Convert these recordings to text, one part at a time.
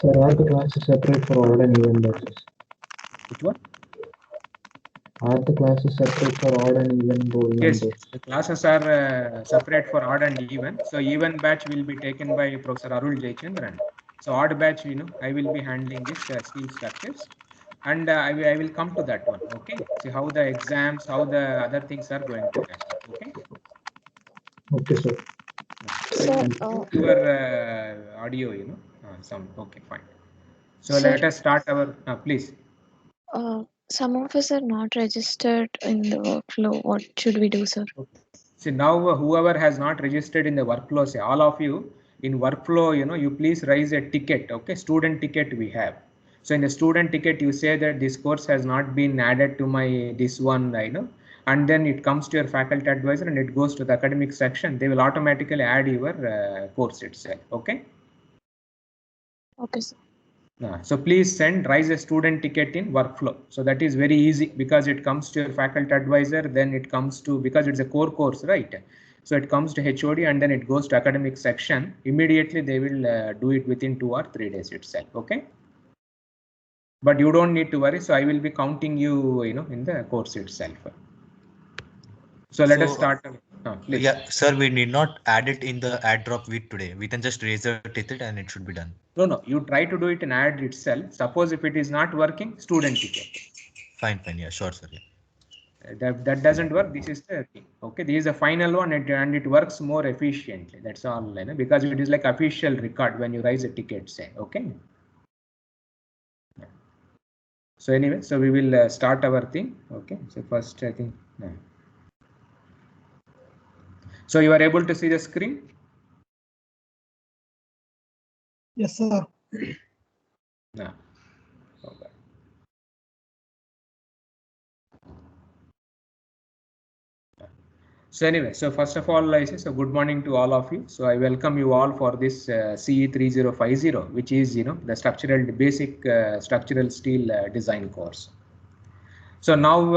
Sir, are the classes separate for odd and even batches? Which one? Are the classes separate for odd and even Yes, batches? the classes are separate for odd and even. So even batch will be taken by Professor Arul Jayachandran. So odd batch, I will be handling this steel structures, and I will come to that one. Okay. See how the exams, how the other things are going to happen. Okay. Okay, sir. So your audio, sound. Okay, fine. So Sir, let us start our. Please. some of us are not registered in the workflow. What should we do, sir? Okay. See now, whoever has not registered in the workflow, say all of you in workflow, you please raise a ticket. Okay, student ticket we have. So in the student ticket, you say that this course has not been added to my this one, and then it comes to your faculty advisor and it goes to the academic section. They will automatically add your course itself. Okay. Okay, sir. So please raise a student ticket in workflow. So that is very easy because it comes to your faculty advisor, then it comes to, because it's a core course, right? So it comes to HOD and then it goes to academic section. Immediately they will do it within 2 or 3 days itself. Okay. But you don't need to worry. So I will be counting you, in the course itself. So let us start. Please. Yeah, sir, we need not add it in the add drop week today. We can just raise a ticket and it should be done. No, you try to do it in add itself. Suppose if it is not working, student ticket. Fine. Yeah, sure, sir. Yeah. That doesn't work. This is the thing. Okay, this is the final one, and it works more efficiently. That's all, because it is like official record when you raise a ticket, say. Okay. So anyway, so we will start our thing. Okay. So first, I think. So you are able to see the screen? Yes, sir. No. Okay. So anyway, so first of all, I say, so good morning to all of you. So I welcome you all for this CE 3050, which is, the basic structural steel design course. So now,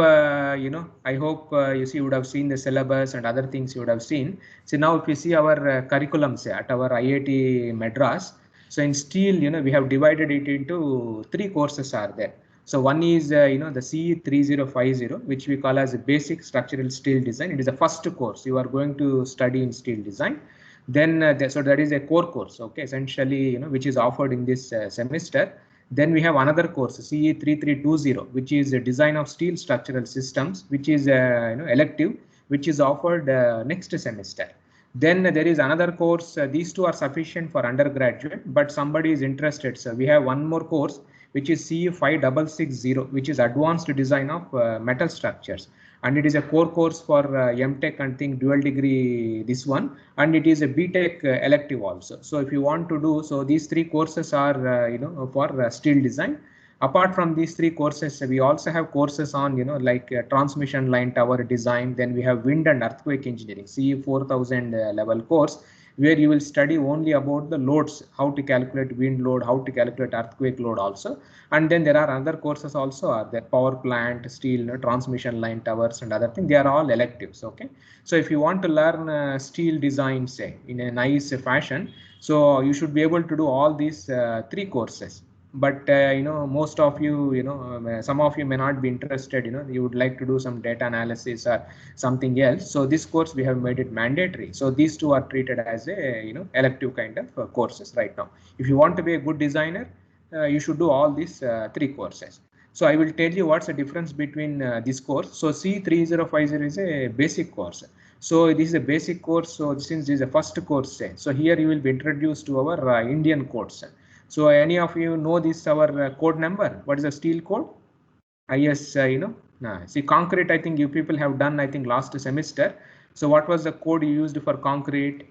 I hope you would have seen the syllabus and other things you would have seen. So now if you see our curriculum, say at our IIT Madras, so in steel, we have divided it into 3 courses are there. So one is, the CE 3050, which we call as a basic structural steel design. It is the first course you are going to study in steel design. Then, so that is a core course, okay, essentially, which is offered in this semester. Then we have another course, CE 3320, which is a design of steel structural systems, which is elective, which is offered next semester. Then there is another course. These two are sufficient for undergraduate, but somebody is interested. So we have one more course, which is CE 5660, which is advanced design of metal structures. And it is a core course for MTech and think dual degree this one, and it is a BTech elective also. So if you want to do, so these 3 courses are for steel design. Apart from these 3 courses, we also have courses on like transmission line tower design. Then we have wind and earthquake engineering, CE 4000 level course, where you will study only about the loads, how to calculate wind load, how to calculate earthquake load also. And then there are other courses also are there, power plant, steel, transmission line towers and other things. They are all electives. Okay. So if you want to learn steel design, say in a nice fashion, so you should be able to do all these 3 courses. But most of you, some of you may not be interested, you would like to do some data analysis or something else. So this course we have made it mandatory. So these 2 are treated as a elective kind of courses right now. If you want to be a good designer, you should do all these 3 courses. So I will tell you what's the difference between this course. So C3050 is a basic course. So this is a basic course. So since this is a first course, so here you will be introduced to our Indian codes. So any of you know this our code number? What is the steel code? IS, see concrete, I think you people have done, I think last semester. So what was the code you used for concrete?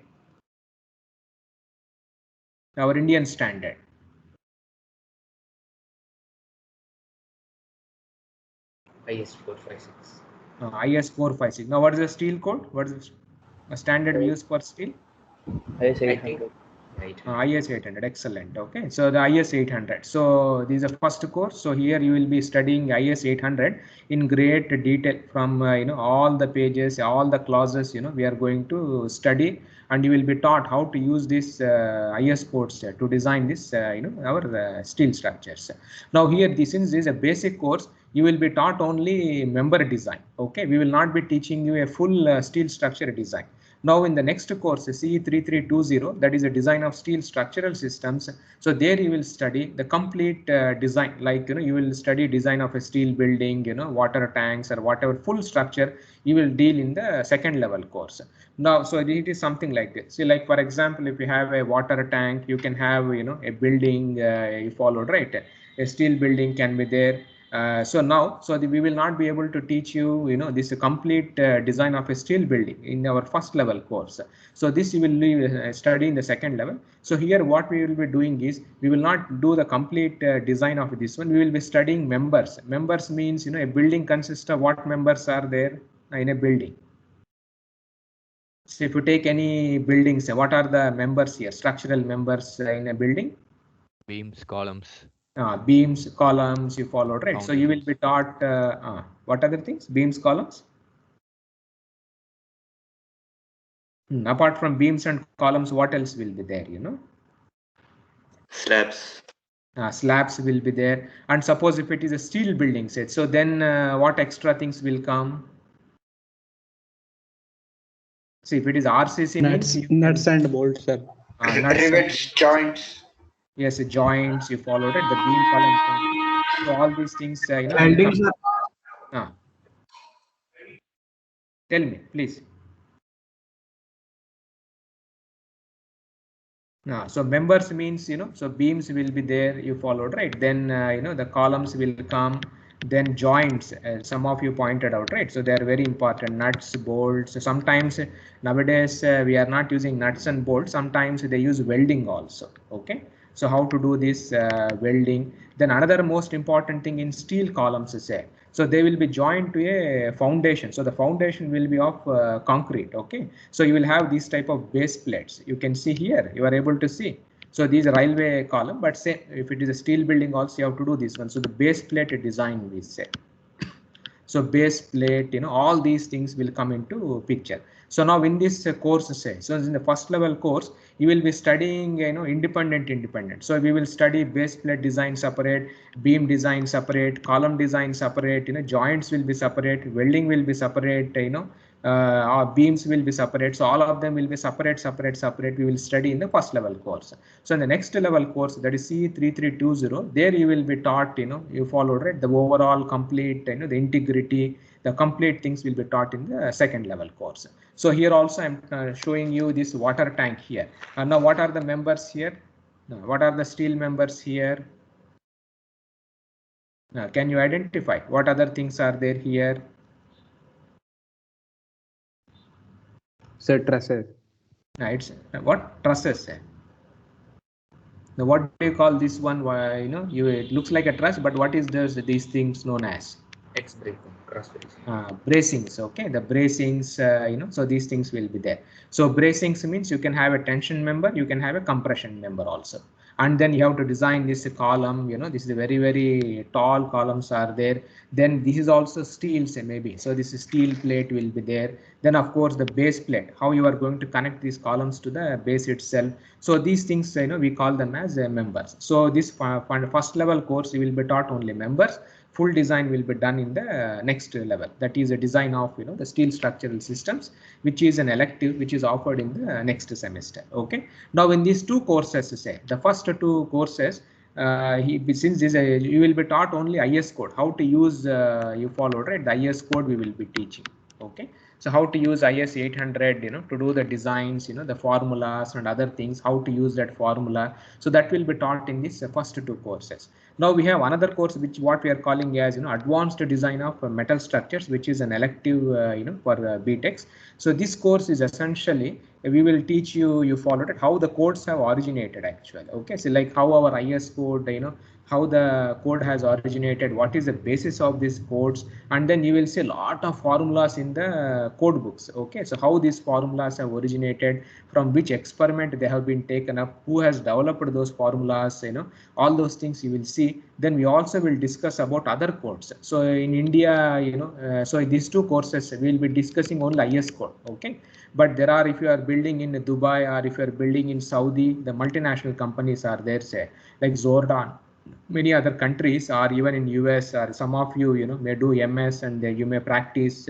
Our Indian standard. IS 456. IS 456. Now what is the steel code? What is the standard we use for steel? IS 800. IS 800, excellent. Okay, so the IS 800. So this is the first course. So here you will be studying IS 800 in great detail from all the pages, all the clauses. We are going to study, and you will be taught how to use this IS codes to design this our steel structures. Now here, since this is a basic course, you will be taught only member design. Okay, we will not be teaching you a full steel structure design. Now in the next course, CE3320, that is a design of steel structural systems. So there you will study the complete design, like you will study design of a steel building, water tanks or whatever full structure you will deal in the second level course. Now, so it is something like this. See, like for example, if you have a water tank, you can have a building you followed, right? A steel building can be there. So now, we will not be able to teach you, this complete design of a steel building in our first level course. So this you will study in the second level. So here what we will be doing is, we will not do the complete design of this one. We will be studying members. Members means, a building consists of what members are there in a building. So if you take any buildings, what are the members here? Structural members in a building? Beams, columns. Beams, columns, you followed, right? So you will be taught what other things? Beams, columns. Apart from beams and columns, what else will be there? Slabs. Slabs will be there. And suppose if it is a steel building set, so then what extra things will come? See, if it is RCC, nuts and bolts, sir. Rivets, joints. Yes, joints, you followed it, the beam, column. So all these things, Welding, sir. Tell me, please. So members means, so beams will be there, you followed, right? Then, the columns will come. Then joints, some of you pointed out, right? So they are very important, nuts, bolts. So sometimes nowadays we are not using nuts and bolts. Sometimes they use welding also. Okay. So how to do this welding? Then another most important thing in steel columns is there. So they will be joined to a foundation. So the foundation will be of concrete. Okay. So you will have these type of base plates. You can see here, you are able to see. So these are railway column, but say if it is a steel building also, you have to do this one. So the base plate design we say. So base plate, all these things will come into picture. So now in this course, so in the first level course, you will be studying, independent. So we will study base plate design separate, beam design separate, column design separate, joints will be separate, welding will be separate, our beams will be separate. So all of them will be separate. We will study in the first level course. So in the next level course, that is CE3320, there you will be taught, you followed, right? The overall complete, the integrity, the complete things will be taught in the second level course. So here also I'm showing you this water tank here. And now what are the members here? What are the steel members here? Can you identify what other things are there here? Sir, trusses. It's what trusses. Now what do you call this one? It looks like a truss, but what is these things known as? X bracing, cross bracing. Bracings. Okay, the bracings. So these things will be there. So bracings means you can have a tension member, you can have a compression member also. And then you have to design this column, this is a very, very tall columns are there. Then this is also steel, say maybe. So this is steel plate will be there. Then of course the base plate, how you are going to connect these columns to the base itself. So these things, we call them as members. So this first level course, you will be taught only members. Full design will be done in the next level. That is a design of, the steel structural systems, which is an elective, which is offered in the next semester. Okay. Now in these two courses, say the first two courses, since this you will be taught only IS code, how to use, you followed, right? The IS code we will be teaching. Okay. So how to use IS 800, to do the designs, the formulas and other things, how to use that formula. So that will be taught in this first two courses. Now we have another course, which what we are calling as, advanced design of metal structures, which is an elective, for BTechs. So this course is essentially, we will teach you, you followed it, how the codes have originated actually. Okay. So like how our IS code, how the code has originated, what is the basis of these codes, and then you will see a lot of formulas in the code books. Okay, so how these formulas have originated, from which experiment they have been taken up, who has developed those formulas, all those things you will see. Then we also will discuss about other codes. So in India, so these two courses we will be discussing only IS code. Okay, but there are, if you are building in Dubai or if you are building in Saudi, the multinational companies are there, say like Zordan, many other countries, or even in US, or some of you, may do MS and you may practice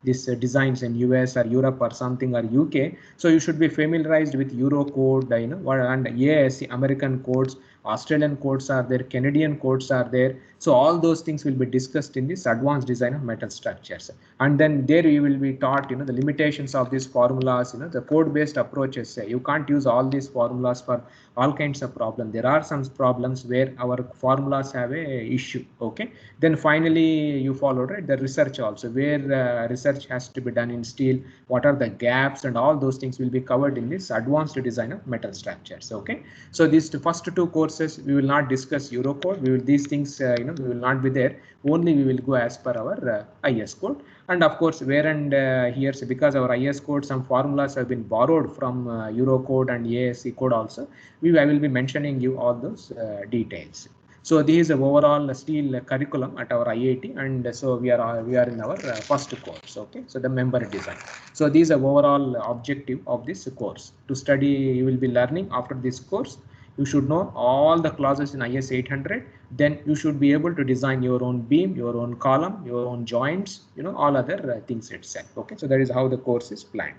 these designs in US or Europe or something, or UK. So you should be familiarized with Eurocode, and ASC, American codes, Australian codes are there, Canadian codes are there. So all those things will be discussed in this advanced design of metal structures. And then there you will be taught, the limitations of these formulas, the code-based approaches. You can't use all these formulas for all kinds of problems. There are some problems where our formulas have a issue. Okay. Then finally you follow, right, the research also, where research has to be done in steel. What are the gaps, and all those things will be covered in this advanced design of metal structures. Okay. So these first two courses we will not discuss Eurocode. We will, these things we will not be there. Only we will go as per our IS code. And of course, where and here, so because our IS code, some formulas have been borrowed from Eurocode and ASC code also. I will be mentioning you all those details. So this is the overall steel curriculum at our IIT, and so we are in our first course. Okay, so the member design. So this is the overall objective of this course. To study, you will be learning after this course. You should know all the clauses in IS 800. Then you should be able to design your own beam, your own column, your own joints, all other things itself. Okay, so that is how the course is planned.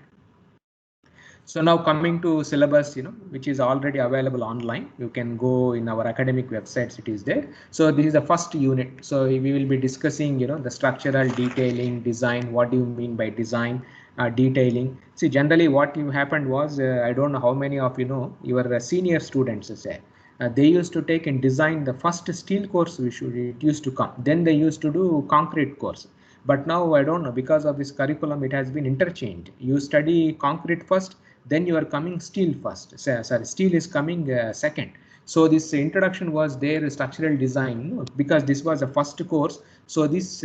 So now coming to syllabus, which is already available online. You can go in our academic websites, it is there. So this is the first unit. So we will be discussing, the structural detailing, design. What do you mean by design, detailing? See, generally what happened was, I don't know how many of you know, your senior students say, they used to take in design the first steel course it used to come. Then they used to do concrete course. But now I don't know, because of this curriculum, it has been interchanged. You study concrete first, then you are coming steel first. Sorry, steel is coming second. So this introduction was there, structural design, because this was the first course. So this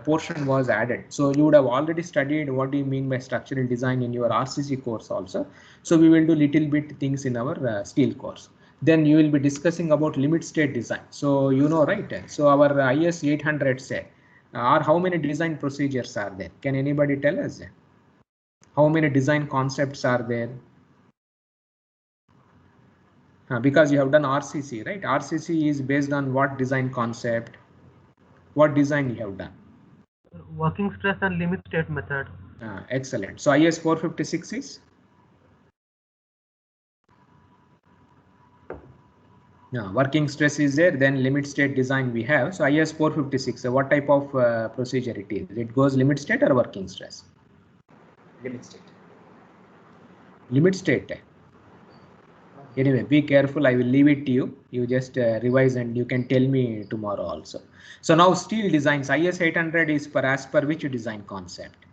portion was added. So you would have already studied what do you mean by structural design in your RCC course also. So we will do little bit things in our steel course. Then you will be discussing about limit state design. So right? So our IS 800 say, how many design procedures are there? Can anybody tell us? How many design concepts are there? Because you have done RCC, right? RCC is based on what design concept? What design you have done? Working stress and limit state method. Excellent. So IS 456 is? Working stress is there, then limit state design we have. So IS 456, so what type of procedure it is? It goes limit state or working stress? Limit state. Limit state. Anyway, be careful. I will leave it to you. You just revise and you can tell me tomorrow also. So now steel designs, IS 800 is as per which design concept?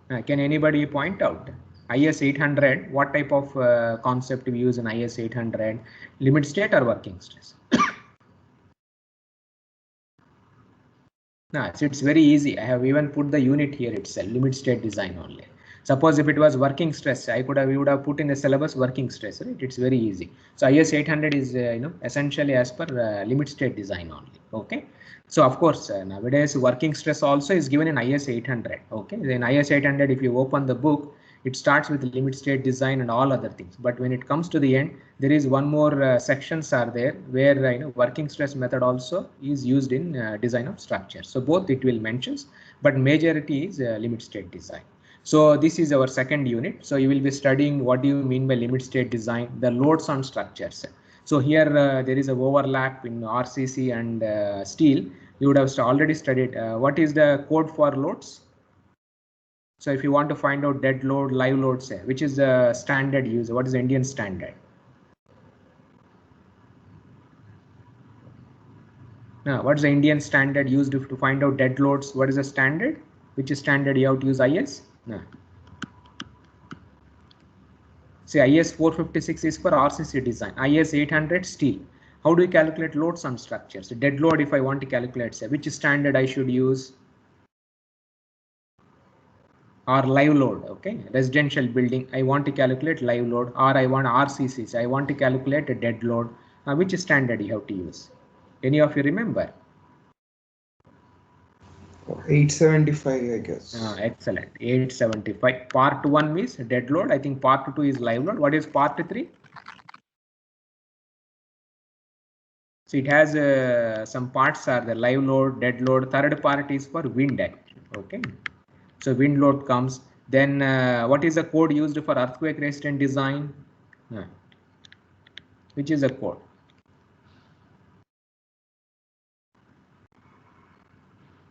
Can anybody point out? IS 800, what type of concept we use in IS 800? Limit state or working stress? So it's very easy. I have even put the unit here itself, limit state design only. Suppose if it was working stress, we would have put in the syllabus working stress, right? It's very easy. So IS 800 is essentially as per limit state design only. Okay. So of course nowadays working stress also is given in IS 800. Okay. Then IS 800, if you open the book, it starts with limit state design and all other things. But when it comes to the end, there is one more sections are there where working stress method also is used in design of structure. So both it will mentions, but majority is limit state design. So this is our second unit. So you will be studying what do you mean by limit state design, the loads on structures. So here there is a overlap in RCC and steel. You would have already studied what is the code for loads. So if you want to find out dead load, live load, say, which is the standard used? What is the Indian standard? Now, what is the Indian standard used to find out dead loads? What is the standard? Which is standard you have to use IS? No. Say IS 456 is for RCC design, IS 800 steel. How do you calculate loads on structures? Dead load, if I want to calculate, say, which standard I should use? Or live load, okay? Residential building, I want to calculate live load, or I want RCCs, I want to calculate a dead load. Which standard you have to use? Any of you remember? 875, I guess. Excellent. 875. Part 1 is dead load. I think part 2 is live load. What is part 3? So it has some parts are the live load, dead load. Third part is for wind action. Okay. So wind load comes. Then what is the code used for earthquake resistant design? Which is the code?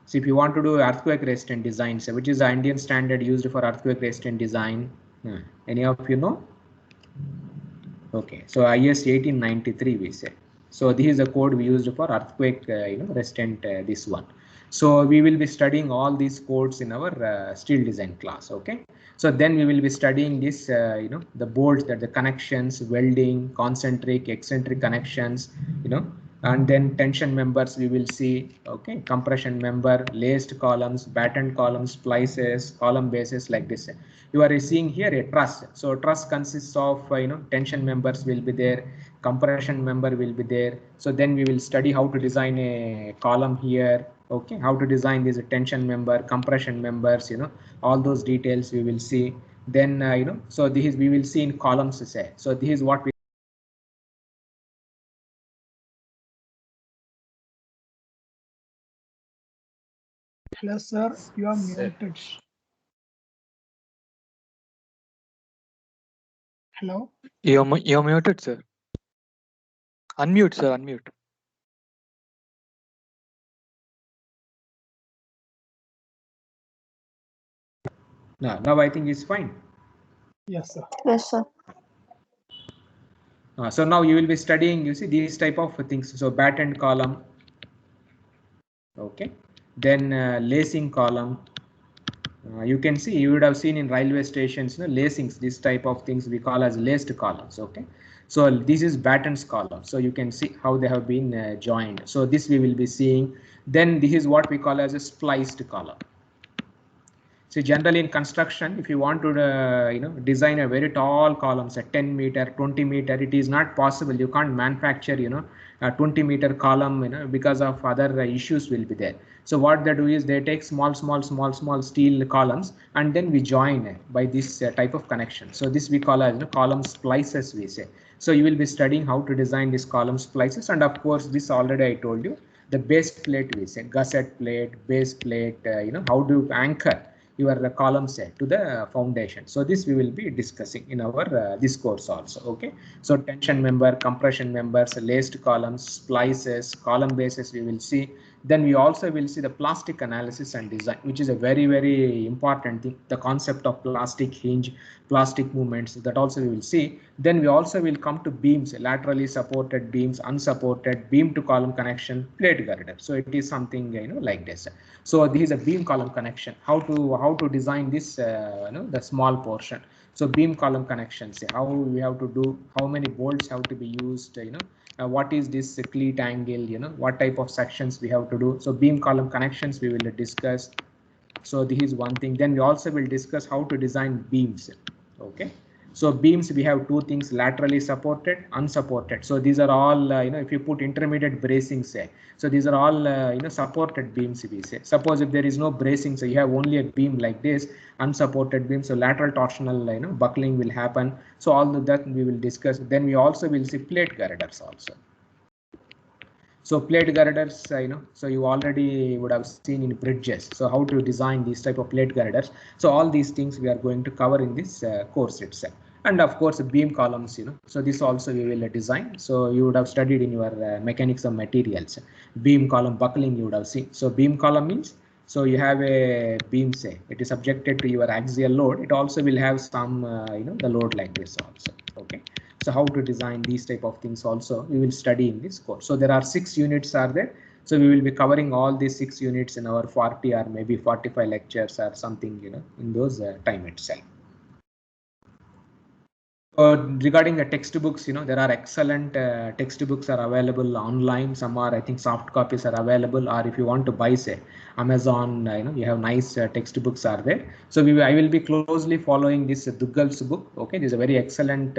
So if you want to do earthquake resistant design, so which is the Indian standard used for earthquake resistant design? Any of you know? Okay, so IS 1893 we say. So this is the code we used for earthquake resistant this one. So we will be studying all these codes in our steel design class. Okay, so then we will be studying this the bolts, that the connections, welding, concentric, eccentric connections, and then tension members we will see. Okay, compression member, laced columns, battened columns, splices, column bases, like this. You are seeing here a truss. So truss consists of tension members will be there, compression member will be there. So then we will study how to design a column here. Okay, how to design this tension member, compression members, all those details we will see. Then so this is we will see in columns, say. So this is what we Hello, sir. You are muted. Hello. You're muted, sir. Unmute, sir. Unmute. now I think it's fine. Yes, sir. Yes, sir. So now you will be studying, you see, these type of things. So battened column. Okay. Then lacing column. You can see, you would have seen in railway stations, lacings, this type of things we call as laced columns. Okay. So this is battens column. So you can see how they have been joined. So this we will be seeing. Then this is what we call as a spliced column. So generally in construction, if you want to design a very tall columns at 10 meter, 20 meter, it is not possible. You can't manufacture a 20-meter column because of other issues will be there. So what they do is they take small steel columns, and then we join by this type of connection. So this we call as column splices, we say. So you will be studying how to design these column splices, and of course this already I told you, the base plate we say, gusset plate, base plate, how to anchor your column set to the foundation. So this we will be discussing in our this course also. Okay, so tension member, compression members, laced columns, splices, column bases we will see. Then we also will see the plastic analysis and design, which is a very important thing. The concept of plastic hinge, plastic movements, that also we will see. Then we also will come to beams, laterally supported beams, unsupported, beam to column connection, plate girder. So it is something like this. So this is a beam column connection. How to design this the small portion. So beam column connections, how we have to do, how many bolts have to be used, what is this cleat angle, what type of sections we have to do. So beam column connections we will discuss. So this is one thing. Then we also will discuss how to design beams. Okay. So beams, we have two things: laterally supported, unsupported. So these are all, if you put intermediate bracing, say, so these are all, supported beams, we say. Suppose if there is no bracing, so you have only a beam like this, unsupported beam, so lateral torsional, buckling will happen. So all of that we will discuss. Then we also will see plate girders also. So plate girders, so you already would have seen in bridges. So how to design these type of plate girders. So all these things we are going to cover in this course itself. And of course, beam columns, so this also we will design. So you would have studied in your mechanics of materials. Beam column buckling you would have seen. So beam column means, so you have a beam, say, it is subjected to your axial load. It also will have some, the load like this also. Okay. So how to design these type of things also we will study in this course. So there are 6 units are there. So we will be covering all these 6 units in our 40 or maybe 45 lectures or something, in those time itself. Regarding the textbooks, there are excellent textbooks are available online. Some are, I think, soft copies are available, or if you want to buy, say, Amazon, you have nice textbooks are there. So I will be closely following this Duggal's book. Okay, this is a very excellent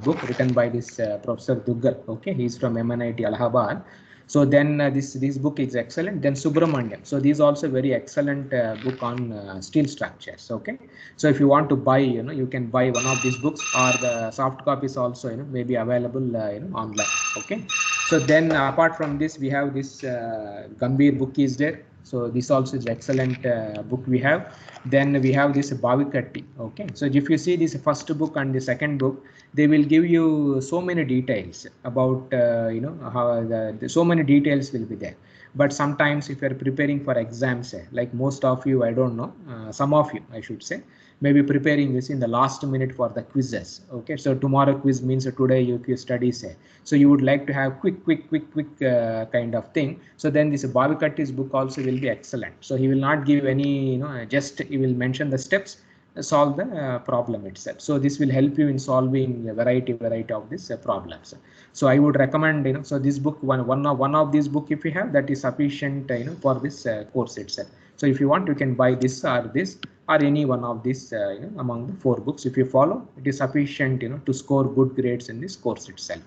book written by this Professor Duggal. Okay, he's from MNIT Allahabad. So then this book is excellent. Then Subramanian. So these also very excellent book on steel structures. Okay. So if you want to buy, you can buy one of these books, or the soft copies also, may be available, online. Okay. So then apart from this, we have this Gambhir book is there. So this also is excellent book we have. Then we have this Bhavikatti. Okay. So if you see this first book and the second book, they will give you so many details about, how so many details will be there. But sometimes if you're preparing for exams, like most of you, I don't know, some of you, I should say, maybe preparing this in the last minute for the quizzes. Okay, so tomorrow quiz means today you study, say. So you would like to have quick kind of thing. So then this Bhavikatti's book also will be excellent. So he will not give any, just he will mention the steps, solve the problem itself. So this will help you in solving a variety of these problems. So I would recommend, so this book, one of these book, if you have, that is sufficient, for this course itself. So if you want, you can buy this or any one of these, among the 4 books. If you follow, it is sufficient, to score good grades in this course itself.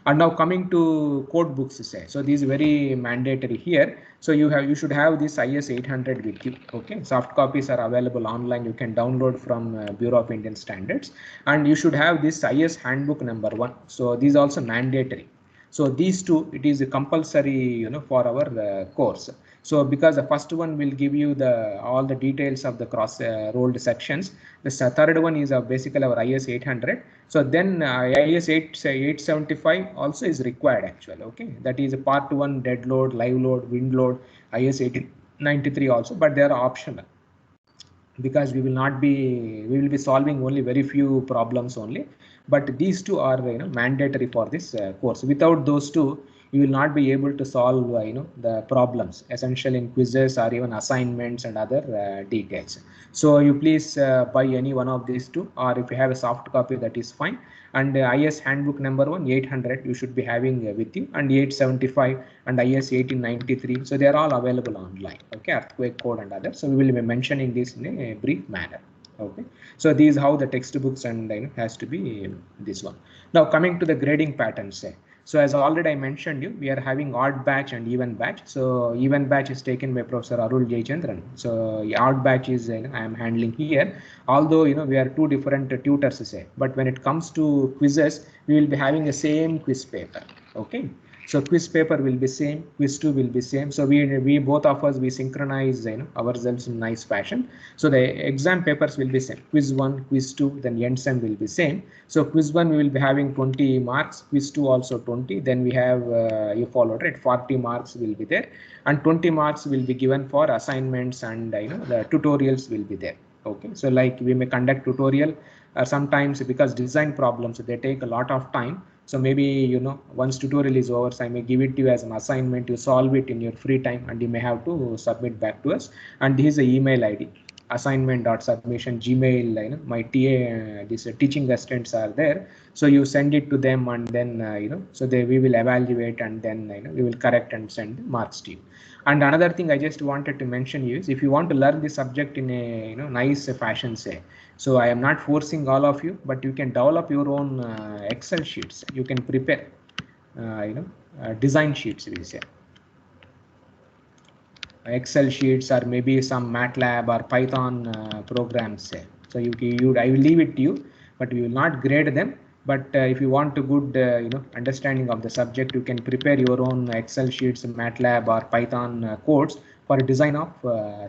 And now coming to code books, say, so these very mandatory here. So you should have this IS 800 with you. Okay, soft copies are available online. You can download from Bureau of Indian Standards, and you should have this IS handbook number 1. So these also mandatory. So these two, it is compulsory, for our course. So because the first one will give you all the details of the cross rolled sections. The third one is basically our IS 800. So then IS 875 also is required actually. Okay, that is a part 1 dead load, live load, wind load, IS 1893 also, but they are optional, because we will be solving only very few problems only. But these two are mandatory for this course. Without those two, you will not be able to solve the problems essential in quizzes or even assignments and other details. So you please buy any one of these two, or if you have a soft copy, that is fine. And IS handbook number 1 800 you should be having with you, and 875 and IS 1893. So they are all available online. Okay, earthquake code and others. So we will be mentioning this in a brief manner. Okay, so these how the textbooks and has to be this one. Now coming to the grading patterns. So as already I mentioned you, we are having odd batch and even batch. So even batch is taken by Professor Arul Jayachandran. So odd batch is I am handling here. Although we are 2 different tutors, say, but when it comes to quizzes, we will be having the same quiz paper. Okay. So quiz paper will be same, quiz 2 will be same. So we both of us, we synchronize ourselves in nice fashion. So the exam papers will be same. Quiz 1, quiz 2, then end sem will be same. So quiz 1 we will be having 20 marks, quiz 2 also 20. Then we have you followed, right? 40 marks will be there, and 20 marks will be given for assignments, and the tutorials will be there. Okay, so like we may conduct tutorial sometimes, because design problems, they take a lot of time. So maybe once tutorial is over, so I may give it to you as an assignment. You solve it in your free time, and you may have to submit back to us. And this is the email ID, assignment.submission gmail. My TA, these teaching assistants are there. So you send it to them, and then so we will evaluate, and then we will correct and send marks to you. And another thing I just wanted to mention is, if you want to learn the subject in a nice fashion, say, so I am not forcing all of you, but you can develop your own Excel sheets. You can prepare design sheets, we say. Excel sheets, or maybe some MATLAB or Python programs, say. So I will leave it to you, but we will not grade them. But if you want a good understanding of the subject, you can prepare your own Excel sheets, MATLAB or Python codes for design of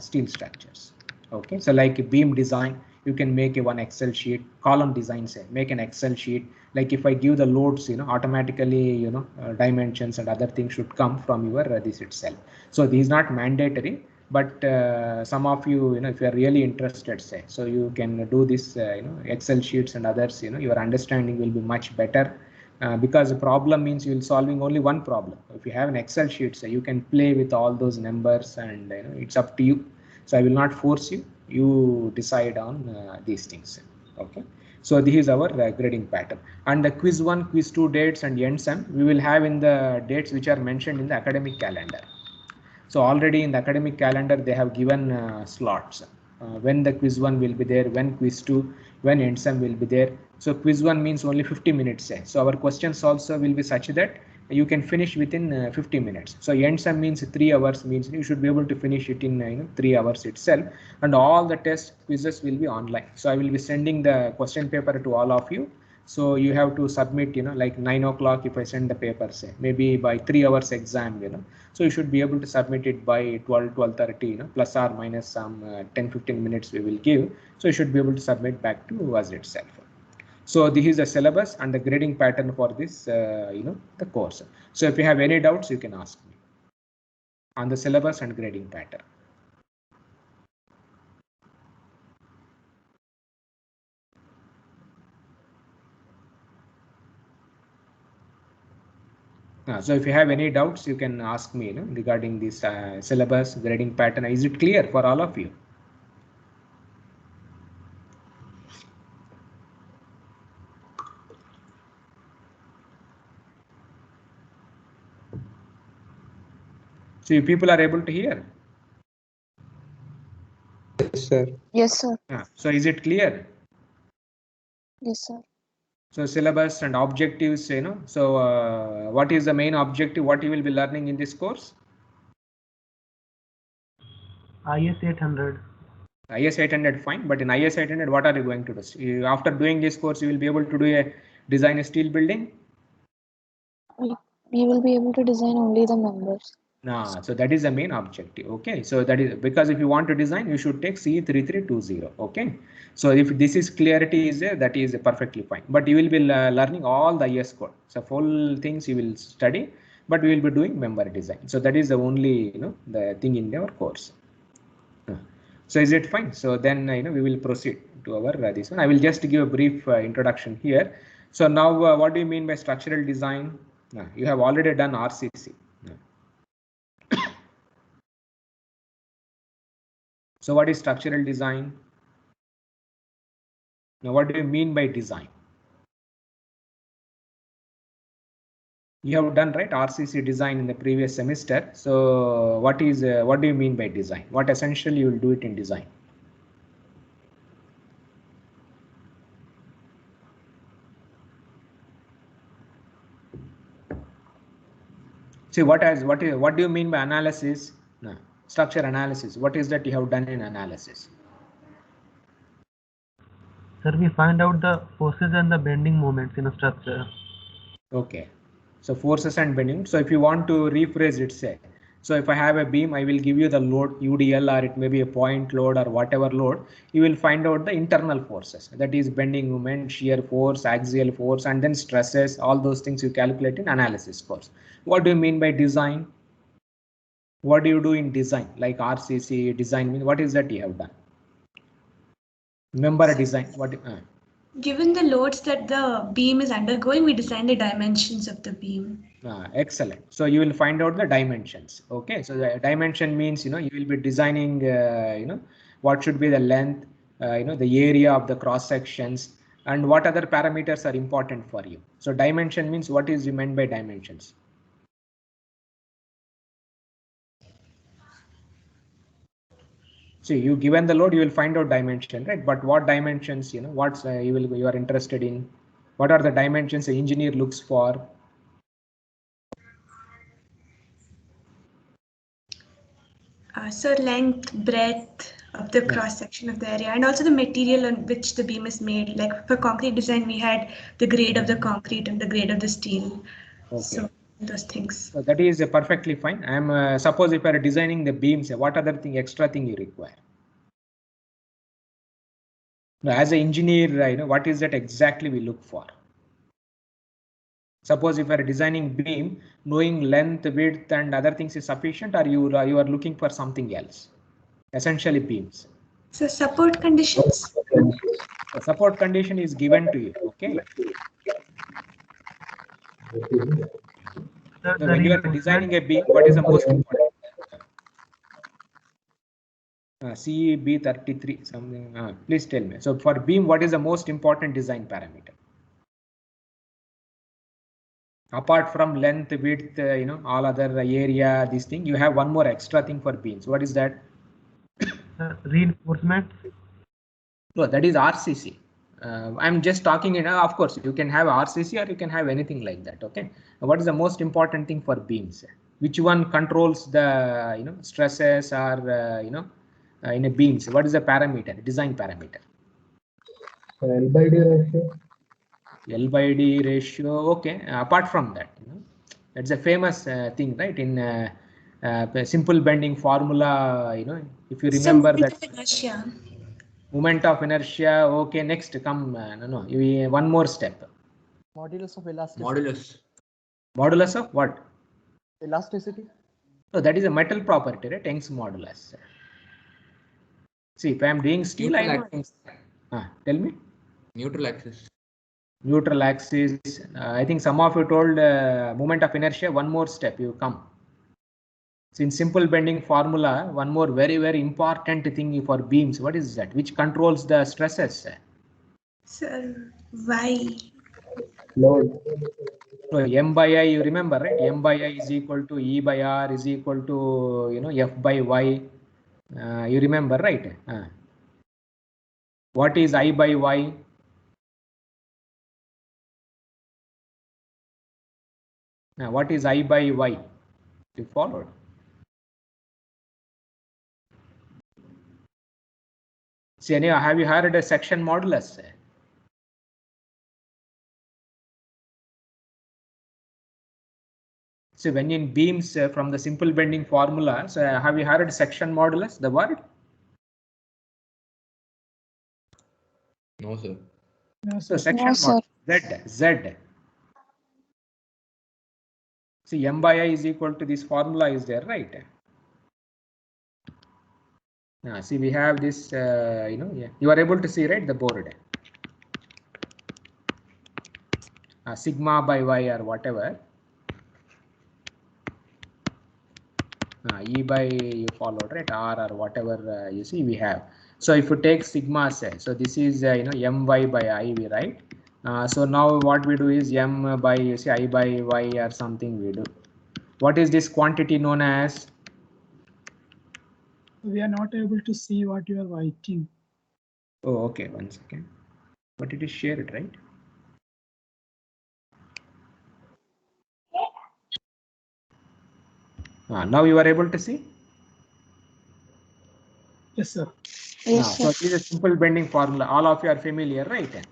steel structures. Okay, so like beam design, you can make one Excel sheet. Column design, say, make an Excel sheet. Like if I give the loads, automatically dimensions and other things should come from your this itself. So this is not mandatory, but some of you, if you are really interested, say, so you can do this Excel sheets and others. Your understanding will be much better, because the problem means you will solving only one problem. If you have an Excel sheet, so you can play with all those numbers, and it's up to you. So I will not force you. You decide on these things. Okay. So this is our grading pattern. And the quiz 1, quiz 2 dates and end sem we will have in the dates which are mentioned in the academic calendar. So already in the academic calendar they have given slots. When the quiz 1 will be there, when quiz 2, when end sem will be there. So quiz 1 means only 50 minutes. So our questions also will be such that you can finish within 50 minutes. So end sem means 3 hours, means you should be able to finish it in 3 hours itself. And all the test quizzes will be online. So I will be sending the question paper to all of you. So you have to submit, like 9 o'clock if I send the paper, say maybe by 3 hours exam, so you should be able to submit it by 12:30, plus or minus some 10-15 minutes we will give. So you should be able to submit back to us itself. So this is the syllabus and the grading pattern for this, the course. So if you have any doubts, you can ask me on the syllabus and grading pattern. So if you have any doubts, you can ask me regarding this syllabus, grading pattern. Is it clear for all of you? So you people are able to hear? Yes, sir. Yes, sir. So is it clear? Yes, sir. So syllabus and objectives, so what is the main objective, what you will be learning in this course? IS 800. IS 800, fine, but in IS 800, what are you going to do? After doing this course, you will be able to do design a steel building? We will be able to design only the members. So that is the main objective. Okay, so that is because if you want to design, you should take CE 3320. Okay, so if this is clarity is there, that is perfectly fine. But you will be learning all the IS code. So full things you will study, but we will be doing member design. So that is the only the thing in our course. So is it fine? So then we will proceed to our this one. I will just give a brief introduction here. So now what do you mean by structural design? You have already done RCC. So what is structural design? Now what do you mean by design? You have done right RCC design in the previous semester. So what do you mean by design? What essentially you will do it in design? See what do you mean by analysis? No. Structure analysis. What is that you have done in analysis? Sir, we find out the forces and the bending moments in a structure. Okay. So forces and bending. So if you want to rephrase it, say, so if I have a beam, I will give you the load UDL, or it may be a point load or whatever load. You will find out the internal forces, that is bending moment, shear force, axial force, and then stresses. All those things you calculate in analysis course. What do you mean by design? What do you do in design? Like RCC design mean, what is that you have done? Remember a design. What? Given the loads that the beam is undergoing, we design the dimensions of the beam. Excellent. So you will find out the dimensions. Okay. So the dimension means you will be designing what should be the length, the area of the cross sections, and what other parameters are important for you. So dimension means what is meant by dimensions? So you given the load, you will find out dimension, right? But what dimensions, what's you are interested in? What are the dimensions the engineer looks for? So length, breadth of the cross section of the area, and also the material on which the beam is made. Like for concrete design, we had the grade of the concrete and the grade of the steel. Okay. So those things. So that is perfectly fine. I'm suppose if you are designing the beams, what other extra thing you require? Now, as an engineer, what is that exactly we look for? Suppose if you are designing beam, knowing length, width, and other things is sufficient, or you are looking for something else? Essentially beams. So support conditions. The support condition is given to you. Okay. So when you are designing a beam, what is the most important? CB33 something. Please tell me. So for beam, what is the most important design parameter? Apart from length, width, all other area, this thing, you have one more extra thing for beams. What is that? Reinforcement. No, that is RCC. I'm just talking, of course, you can have RCC or you can have anything like that. Okay. What is the most important thing for beams? Which one controls the, stresses or, in a beams? What is the parameter, design parameter? L by D ratio. L by D ratio. Okay. Apart from that, that's a famous thing, right? In simple bending formula, if you remember that. Inertia. Moment of inertia. Okay. Next, come. One more step. Modulus of elasticity. Modulus. Modulus of what? Elasticity. No, that is a metal property, right? Young's modulus. See, if I am doing steel, I know. Tell me. Neutral axis. Neutral axis. I think some of you told moment of inertia. One more step, you come. So in simple bending formula, one more very, very important thing for beams. What is that? Which controls the stresses? Sir, Y. Load. So M by I, you remember, right? M by I is equal to E by R is equal to, F by Y. You remember, right? What is I by Y? What is I by Y? You followed. See, anyway, have you heard a section modulus? So when in beams from the simple bending formula, so have you heard section modulus, the word? No, sir. No, So sir. section No, sir. modulus, Z. See, M by I is equal to this formula is there, right? See, we have this, you are able to see, right, the board. Sigma by Y or whatever. E by you followed, right? R or whatever you see we have. So if you take sigma, say, so this is My by I, we write. So now what we do is M by I by Y or something we do. What is this quantity known as? We are not able to see what you are writing. Oh, okay, 1 second. But it is shared, right? Now you are able to see? Yes, sir. Yes, So sir. this is a simple bending formula. All of you are familiar, right?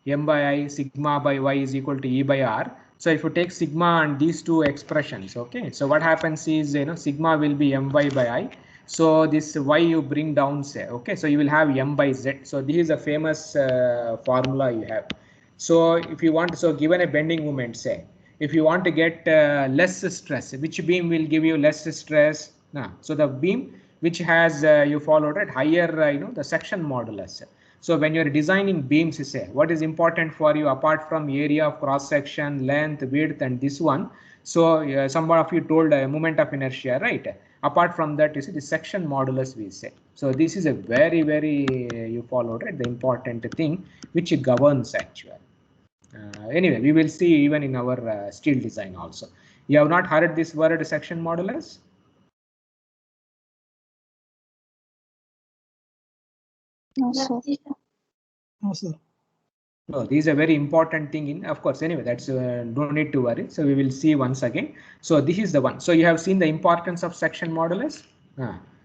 M by I sigma by Y is equal to E by R. So if you take sigma and these two expressions, okay. So what happens is, sigma will be My by I. So this Y you bring down, say, okay. So you will have M by Z. So this is a famous formula you have. So if you want, so given a bending moment, say, if you want to get less stress, which beam will give you less stress? So the beam which has you followed it higher, the section modulus. So when you're designing beams, say, what is important for you apart from area of cross section, length, width, and this one? So some of you told moment of inertia, right? Apart from that, you see the section modulus we say. So this is a very, very you followed, right? The important thing which governs actually. Anyway, we will see even in our steel design also. You have not heard this word section modulus? No, sir. No, sir. No, these are very important thing in, of course, anyway, that's don't need to worry. So we will see once again. So this is the one. So you have seen the importance of section modulus.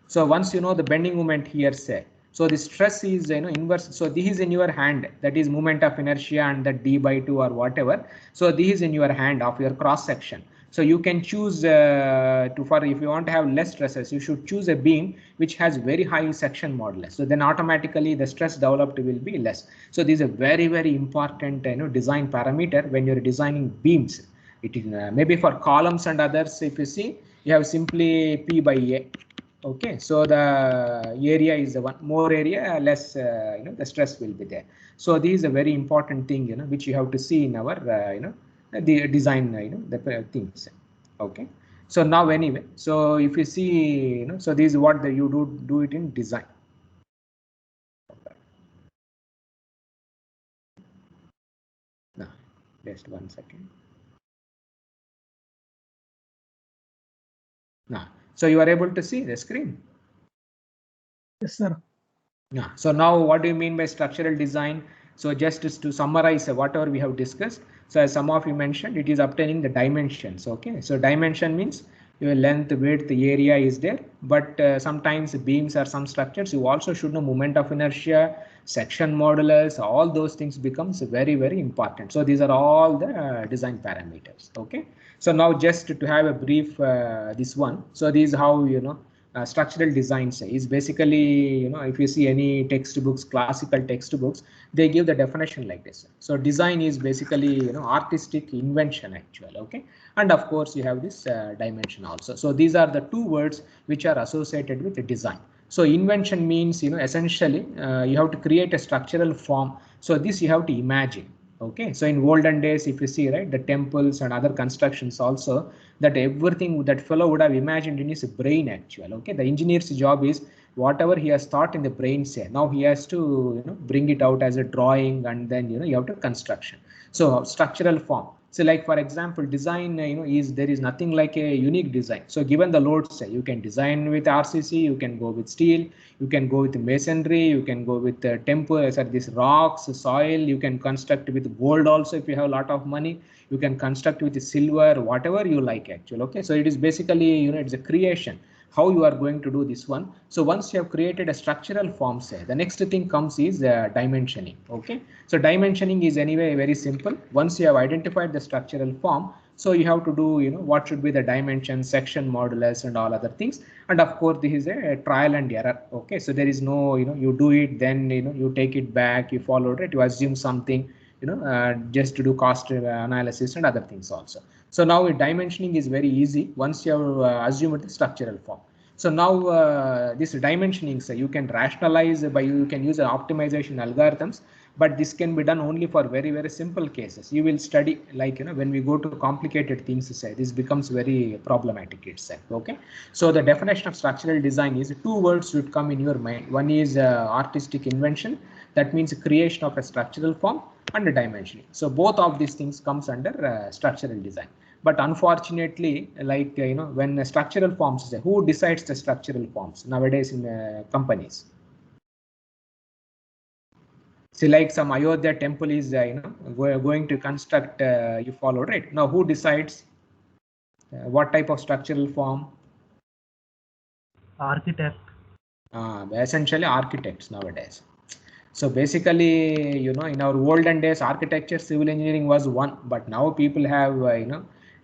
So once you know the bending moment here, say, so the stress is inverse. So this is in your hand, that is moment of inertia and the D by 2 or whatever. So this is in your hand of your cross section. So you can choose if you want to have less stresses, you should choose a beam which has very high section modulus. So then automatically the stress developed will be less. So this is a very, very important design parameter when you're designing beams. It is maybe for columns and others. If you see, you have simply P by A. Okay, so the area is the one, more area, less the stress will be there. So this is a very important thing which you have to see in our the design the things. Okay, So now anyway, so if you see, so this is what you do it in design. Now, just 1 second. Now, so you are able to see the screen. Yes, sir. Yeah. So now what do you mean by structural design? So just to summarize whatever we have discussed. So as some of you mentioned, it is obtaining the dimensions. Okay. So dimension means your length, width, area is there, but sometimes beams or some structures, you also should know moment of inertia, section modulus, all those things becomes very, very important. So these are all the design parameters. Okay. So now just to have a brief this one. So this is how, structural design is basically, if you see any textbooks, classical textbooks, they give the definition like this. So design is basically, artistic invention actually. Okay. And of course you have this dimension also. So these are the two words which are associated with the design. So invention means, essentially you have to create a structural form. So this you have to imagine. Okay, so in olden days, if you see, right, the temples and other constructions also, that everything that fellow would have imagined in his brain actually. Okay, the engineer's job is whatever he has thought in the brain, say now he has to bring it out as a drawing, and then you have to construction. So structural form. So like for example, design there is nothing like a unique design. So given the load, say you can design with RCC, you can go with steel, you can go with masonry, you can go with these rocks, soil, you can construct with gold also if you have a lot of money, you can construct with silver, whatever you like actually. Okay, so it is basically it's a creation how you are going to do this one. So once you have created a structural form, say the next thing comes is dimensioning. Okay, so dimensioning is anyway very simple. Once you have identified the structural form, so you have to do what should be the dimension, section modulus and all other things. And of course this is a trial and error. Okay, so there is no you do it, then you take it back, you follow it, you assume something, just to do cost analysis and other things also. So now dimensioning is very easy once you have assumed the structural form. So now this dimensioning, so you can rationalize by you can use optimization algorithms, but this can be done only for very, very simple cases. You will study like when we go to complicated things, say this becomes very problematic itself. Okay, so the definition of structural design is two words should come in your mind. One is artistic invention, that means creation of a structural form, and dimensioning. So both of these things comes under structural design. But unfortunately, like when structural forms, who decides the structural forms nowadays in companies? See, like some Ayodhya temple is going to construct. You follow, right? Now who decides what type of structural form? Architect. Essentially architects nowadays. So basically, in our olden days, architecture, civil engineering was one, but now people have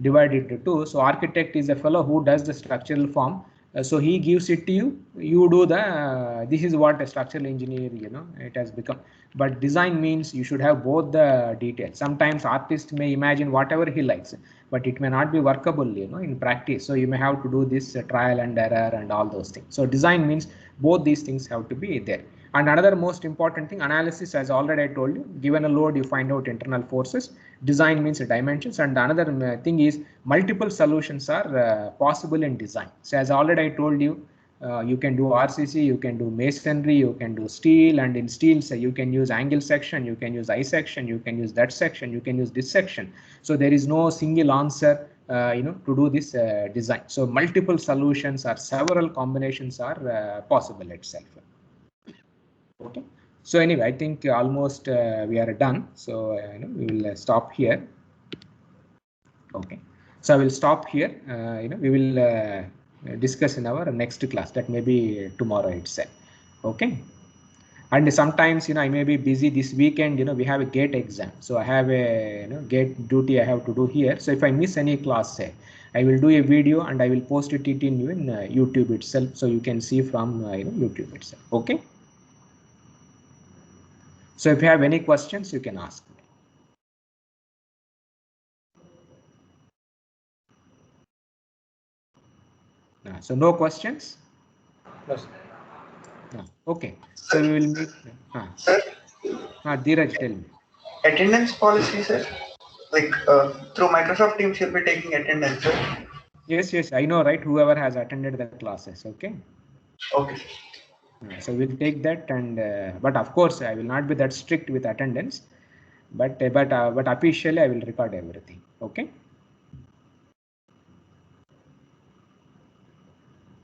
divided into two. So architect is a fellow who does the structural form. So he gives it to you. You do the. This is what a structural engineer, it has become. But design means you should have both the details. Sometimes artist may imagine whatever he likes, but it may not be workable, in practice. So you may have to do this trial and error and all those things. So design means both these things have to be there. And another most important thing, analysis, as already I told you, given a load, you find out internal forces. Design means dimensions. And another thing is multiple solutions are possible in design. So as already I told you, you can do RCC, you can do masonry, you can do steel, and in steel, so you can use angle section, you can use I section, you can use that section, you can use this section. So there is no single answer, to do this design. So multiple solutions or several combinations are possible itself. Okay, so anyway, I think almost we are done. So we will stop here. Okay, so I will stop here. We will discuss in our next class. That may be tomorrow itself. Okay, and sometimes I may be busy this weekend. We have a GATE exam, so I have a GATE duty I have to do here. So if I miss any class, say I will do a video and I will post it in YouTube itself, so you can see from YouTube itself. Okay. So if you have any questions, you can ask me. So no questions? Yes. No. Okay. So we will meet. Sir? Dheeraj, tell me. Attendance policy, sir? Like through Microsoft Teams, you'll be taking attendance, sir? Yes, I know, right? Whoever has attended the classes, okay? Okay. So we'll take that, and but of course I will not be that strict with attendance, but officially I will record everything, okay?